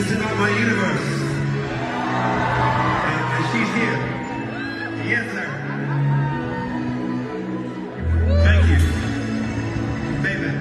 This is about my universe. And she's here. Yes, sir. Thank you. Baby.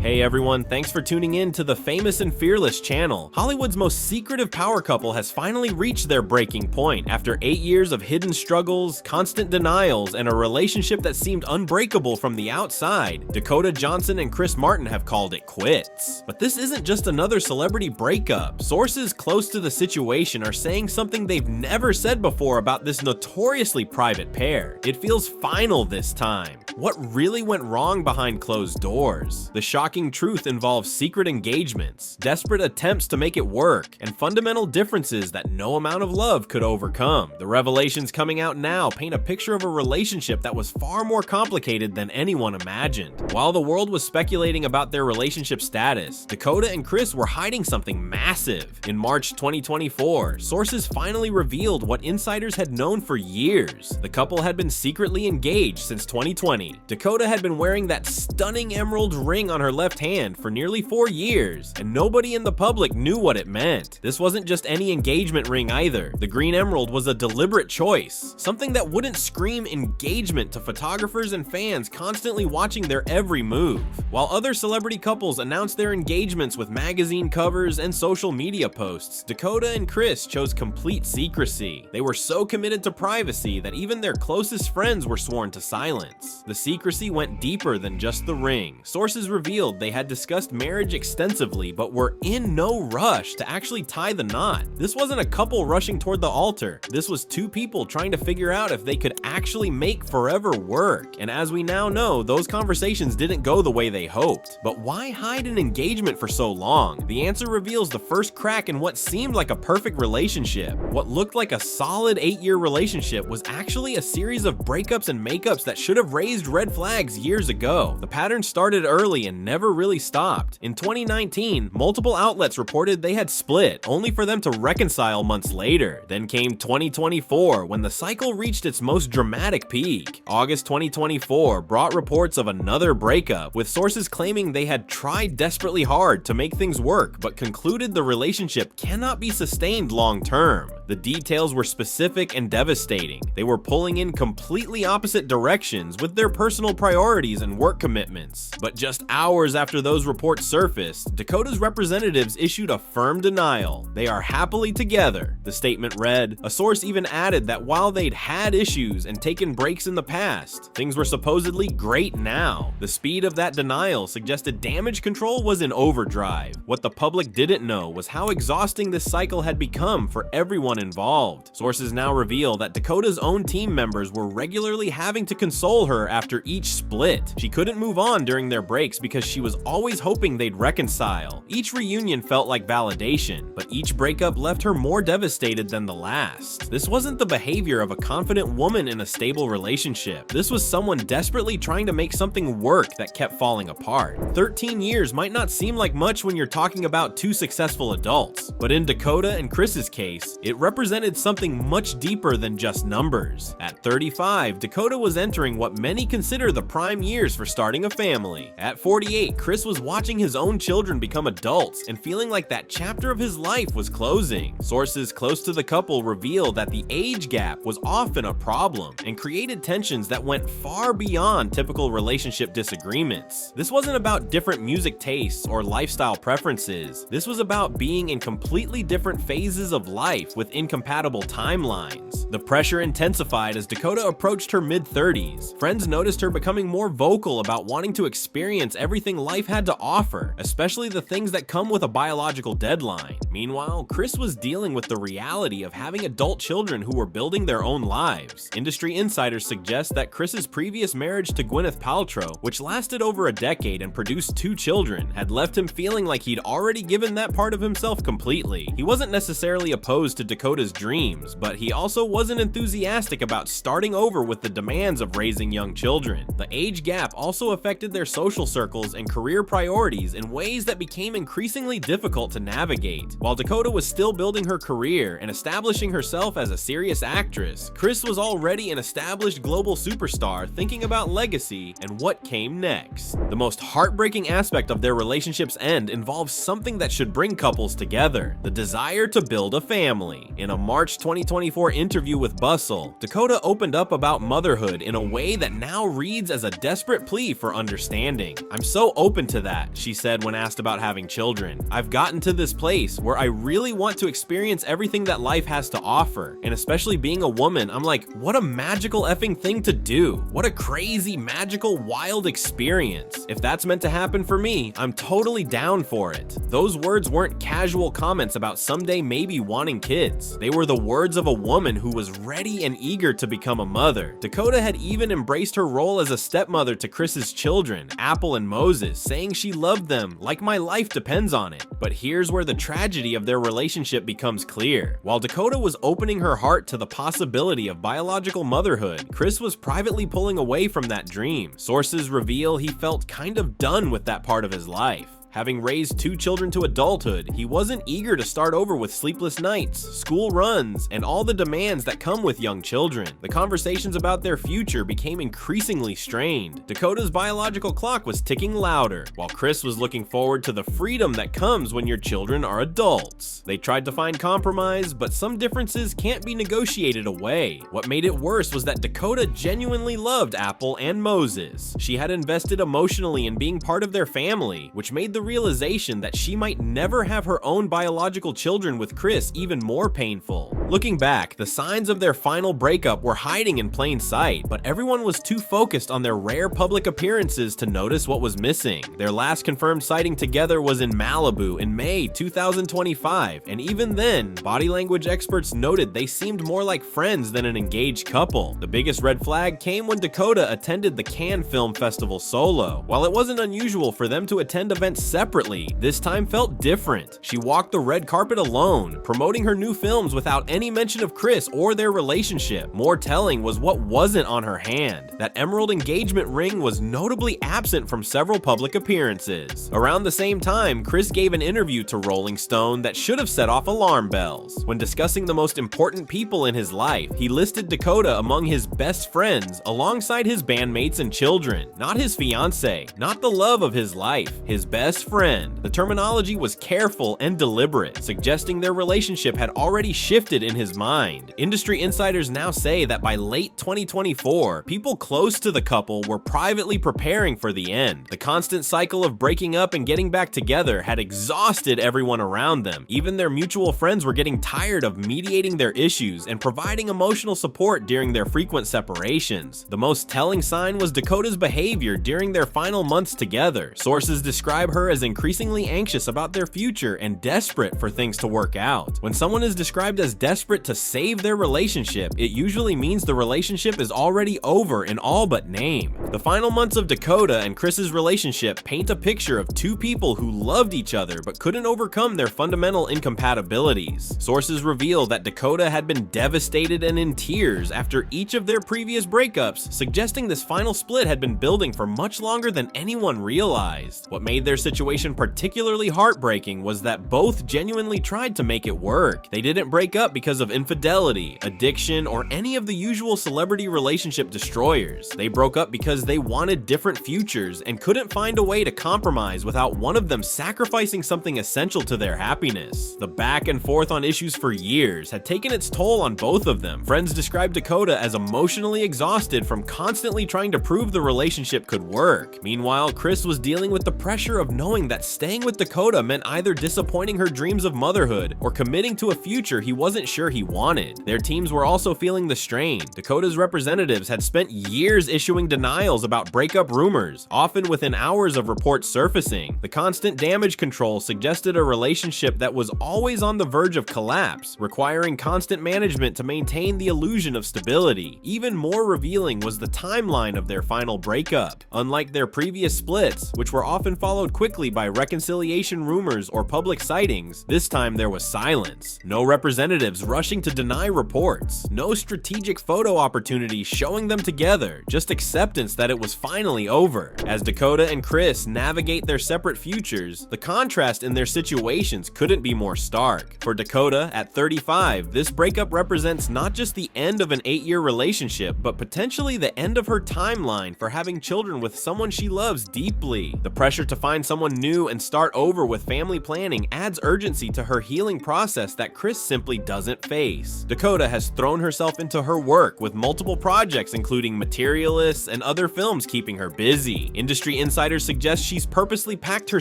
Hey everyone, thanks for tuning in to the Famous and Fearless channel. Hollywood's most secretive power couple has finally reached their breaking point after 8 years of hidden struggles, constant denials, and a relationship that seemed unbreakable from the outside. Dakota Johnson and Chris Martin have called it quits. But this isn't just another celebrity breakup. Sources close to the situation are saying something they've never said before about this notoriously private pair. It feels final this time. What really went wrong behind closed doors? The shocking truth involves secret engagements, desperate attempts to make it work, and fundamental differences that no amount of love could overcome. The revelations coming out now paint a picture of a relationship that was far more complicated than anyone imagined. While the world was speculating about their relationship status, Dakota and Chris were hiding something massive. In March 2024, sources finally revealed what insiders had known for years. The couple had been secretly engaged since 2020. Dakota had been wearing that stunning emerald ring on her left hand for nearly 4 years, and nobody in the public knew what it meant. This wasn't just any engagement ring either. The green emerald was a deliberate choice, something that wouldn't scream engagement to photographers and fans constantly watching their every move. While other celebrity couples announced their engagements with magazine covers and social media posts, Dakota and Chris chose complete secrecy. They were so committed to privacy that even their closest friends were sworn to silence. The secrecy went deeper than just the ring. Sources revealed they had discussed marriage extensively, but were in no rush to actually tie the knot. This wasn't a couple rushing toward the altar. This was two people trying to figure out if they could actually make forever work. And as we now know, those conversations didn't go the way they hoped. But why hide an engagement for so long? The answer reveals the first crack in what seemed like a perfect relationship. What looked like a solid 8-year relationship was actually a series of breakups and makeups that should have raised red flags years ago. The pattern started early and never really stopped. In 2019, multiple outlets reported they had split, only for them to reconcile months later. Then came 2024, when the cycle reached its most dramatic peak. August 2024 brought reports of another breakup, with sources claiming they had tried desperately hard to make things work, but concluded the relationship cannot be sustained long term. The details were specific and devastating. They were pulling in completely opposite directions with their personal priorities and work commitments. But just hours after those reports surfaced, Dakota's representatives issued a firm denial. They are happily together, the statement read. A source even added that while they'd had issues and taken breaks in the past, things were supposedly great now. The speed of that denial suggested damage control was in overdrive. What the public didn't know was how exhausting this cycle had become for everyone involved. Sources now reveal that Dakota's own team members were regularly having to console her after each split. She couldn't move on during their breaks because she was always hoping they'd reconcile. Each reunion felt like validation, but each breakup left her more devastated than the last. This wasn't the behavior of a confident woman in a stable relationship. This was someone desperately trying to make something work that kept falling apart. 13 years might not seem like much when you're talking about two successful adults, but in Dakota and Chris's case, it represented something much deeper than just numbers. At 35, Dakota was entering what many consider the prime years for starting a family. At 48, Chris was watching his own children become adults and feeling like that chapter of his life was closing. Sources close to the couple revealed that the age gap was often a problem and created tensions that went far beyond typical relationship disagreements. This wasn't about different music tastes or lifestyle preferences. This was about being in completely different phases of life with incompatible timelines. The pressure intensified as Dakota approached her mid-30s. Friends noticed her becoming more vocal about wanting to experience everything life had to offer, especially the things that come with a biological deadline. Meanwhile, Chris was dealing with the reality of having adult children who were building their own lives. Industry insiders suggest that Chris's previous marriage to Gwyneth Paltrow, which lasted over a decade and produced 2 children, had left him feeling like he'd already given that part of himself completely. He wasn't necessarily opposed to Dakota's dreams, but he also wasn't enthusiastic about starting over with the demands of raising young children. The age gap also affected their social circles and career priorities in ways that became increasingly difficult to navigate. While Dakota was still building her career and establishing herself as a serious actress, Chris was already an established global superstar thinking about legacy and what came next. The most heartbreaking aspect of their relationship's end involves something that should bring couples together: the desire to build a family. In a March 2024 interview with Bustle, Dakota opened up about motherhood in a way that now reads as a desperate plea for understanding. "I'm so open to that," she said when asked about having children. "I've gotten to this place where I really want to experience everything that life has to offer, and especially being a woman, I'm like, what a magical effing thing to do. What a crazy, magical, wild experience. If that's meant to happen for me, I'm totally down for it." Those words weren't casual comments about someday maybe wanting kids. They were the words of a woman who was ready and eager to become a mother. Dakota had even embraced her role as a stepmother to Chris's children, Apple and Moses, saying she loved them like my life depends on it. But here's where the tragedy of their relationship becomes clear. While Dakota was opening her heart to the possibility of biological motherhood, Chris was privately pulling away from that dream. Sources reveal he felt kind of done with that part of his life. Having raised 2 children to adulthood, he wasn't eager to start over with sleepless nights, school runs, and all the demands that come with young children. The conversations about their future became increasingly strained. Dakota's biological clock was ticking louder, while Chris was looking forward to the freedom that comes when your children are adults. They tried to find compromise, but some differences can't be negotiated away. What made it worse was that Dakota genuinely loved Apple and Moses. She had invested emotionally in being part of their family, which made the realization that she might never have her own biological children with Chris even more painful. Looking back, the signs of their final breakup were hiding in plain sight, but everyone was too focused on their rare public appearances to notice what was missing. Their last confirmed sighting together was in Malibu in May 2025, and even then, body language experts noted they seemed more like friends than an engaged couple. The biggest red flag came when Dakota attended the Cannes Film Festival solo. While it wasn't unusual for them to attend events separately, this time felt different. She walked the red carpet alone, promoting her new films without any mention of Chris or their relationship. More telling was what wasn't on her hand. That emerald engagement ring was notably absent from several public appearances. Around the same time, Chris gave an interview to Rolling Stone that should have set off alarm bells. When discussing the most important people in his life, he listed Dakota among his best friends alongside his bandmates and children. Not his fiancée, not the love of his life, his best friend. The terminology was careful and deliberate, suggesting their relationship had already shifted in his mind. Industry insiders now say that by late 2024, people close to the couple were privately preparing for the end. The constant cycle of breaking up and getting back together had exhausted everyone around them. Even their mutual friends were getting tired of mediating their issues and providing emotional support during their frequent separations. The most telling sign was Dakota's behavior during their final months together. Sources describe her as increasingly anxious about their future and desperate for things to work out. When someone is described as desperate to save their relationship, it usually means the relationship is already over in all but name. The final months of Dakota and Chris's relationship paint a picture of 2 people who loved each other but couldn't overcome their fundamental incompatibilities. Sources reveal that Dakota had been devastated and in tears after each of their previous breakups, suggesting this final split had been building for much longer than anyone realized. What made their situation particularly heartbreaking was that both genuinely tried to make it work. They didn't break up because of infidelity, addiction, or any of the usual celebrity relationship destroyers. They broke up because they wanted different futures and couldn't find a way to compromise without one of them sacrificing something essential to their happiness. The back and forth on issues for years had taken its toll on both of them. Friends described Dakota as emotionally exhausted from constantly trying to prove the relationship could work. Meanwhile, Chris was dealing with the pressure of knowing that staying with Dakota meant either disappointing her dreams of motherhood or committing to a future he wasn't sure he wanted. Their teams were also feeling the strain. Dakota's representatives had spent years issuing denials about breakup rumors, often within hours of reports surfacing. The constant damage control suggested a relationship that was always on the verge of collapse, requiring constant management to maintain the illusion of stability. Even more revealing was the timeline of their final breakup. Unlike their previous splits, which were often followed quickly by reconciliation rumors or public sightings, this time there was silence. No representatives celebs rushing to deny reports. No strategic photo opportunities showing them together, just acceptance that it was finally over. As Dakota and Chris navigate their separate futures, the contrast in their situations couldn't be more stark. For Dakota, at 35, this breakup represents not just the end of an 8-year relationship, but potentially the end of her timeline for having children with someone she loves deeply. The pressure to find someone new and start over with family planning adds urgency to her healing process that Chris simply doesn't face. Dakota has thrown herself into her work with multiple projects including Materialists and other films keeping her busy. Industry insiders suggest she's purposely packed her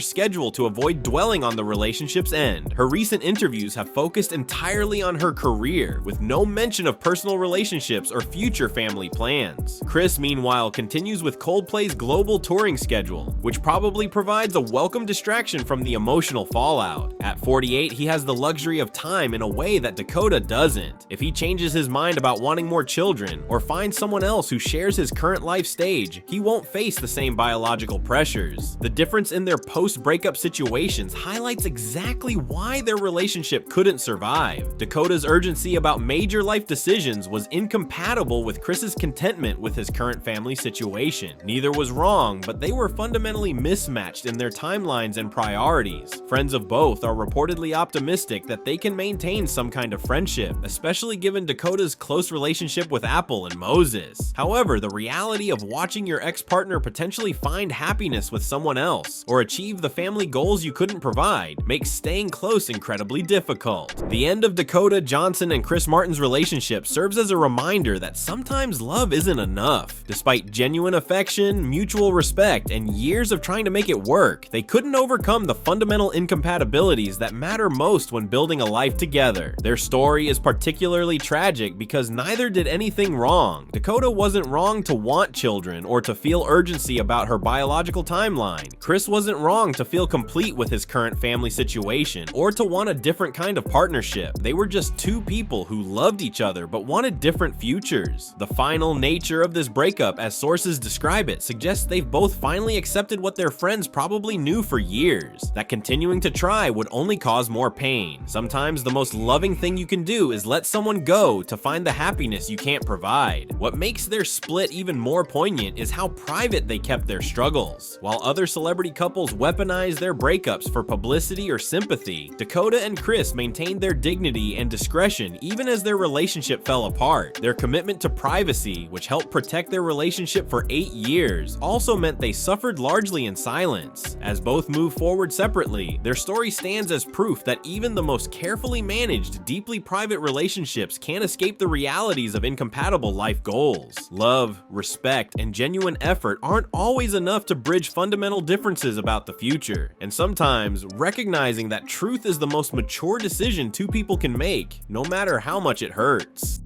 schedule to avoid dwelling on the relationship's end. Her recent interviews have focused entirely on her career, with no mention of personal relationships or future family plans. Chris, meanwhile, continues with Coldplay's global touring schedule, which probably provides a welcome distraction from the emotional fallout. At 48, he has the luxury of time in a way that Dakota doesn't. If he changes his mind about wanting more children, or finds someone else who shares his current life stage, he won't face the same biological pressures. The difference in their post-breakup situations highlights exactly why their relationship couldn't survive. Dakota's urgency about major life decisions was incompatible with Chris's contentment with his current family situation. Neither was wrong, but they were fundamentally mismatched in their timelines and priorities. Friends of both are reportedly optimistic that they can maintain some kind of friendship, especially given Dakota's close relationship with Apple and Moses. However, the reality of watching your ex-partner potentially find happiness with someone else, or achieve the family goals you couldn't provide, makes staying close incredibly difficult. The end of Dakota Johnson and Chris Martin's relationship serves as a reminder that sometimes love isn't enough. Despite genuine affection, mutual respect, and years of trying to make it work, they couldn't overcome the fundamental incompatibilities that matter most when building a life together. Their story is particularly tragic because neither did anything wrong. Dakota wasn't wrong to want children or to feel urgency about her biological timeline. Chris wasn't wrong to feel complete with his current family situation or to want a different kind of partnership. They were just two people who loved each other but wanted different futures. The final nature of this breakup, as sources describe it, suggests they've both finally accepted what their friends probably knew for years, that continuing to try would only cause more pain. Sometimes the most loving thing you can do is let someone go to find the happiness you can't provide. What makes their split even more poignant is how private they kept their struggles. While other celebrity couples weaponize their breakups for publicity or sympathy, Dakota and Chris maintained their dignity and discretion even as their relationship fell apart. Their commitment to privacy, which helped protect their relationship for 8 years, also meant they suffered largely in silence. As both move forward separately, their story stands as proof that even the most carefully managed, deeply private relationships can't escape the realities of incompatible life goals. Love, respect, and genuine effort aren't always enough to bridge fundamental differences about the future, and sometimes recognizing that truth is the most mature decision two people can make, no matter how much it hurts.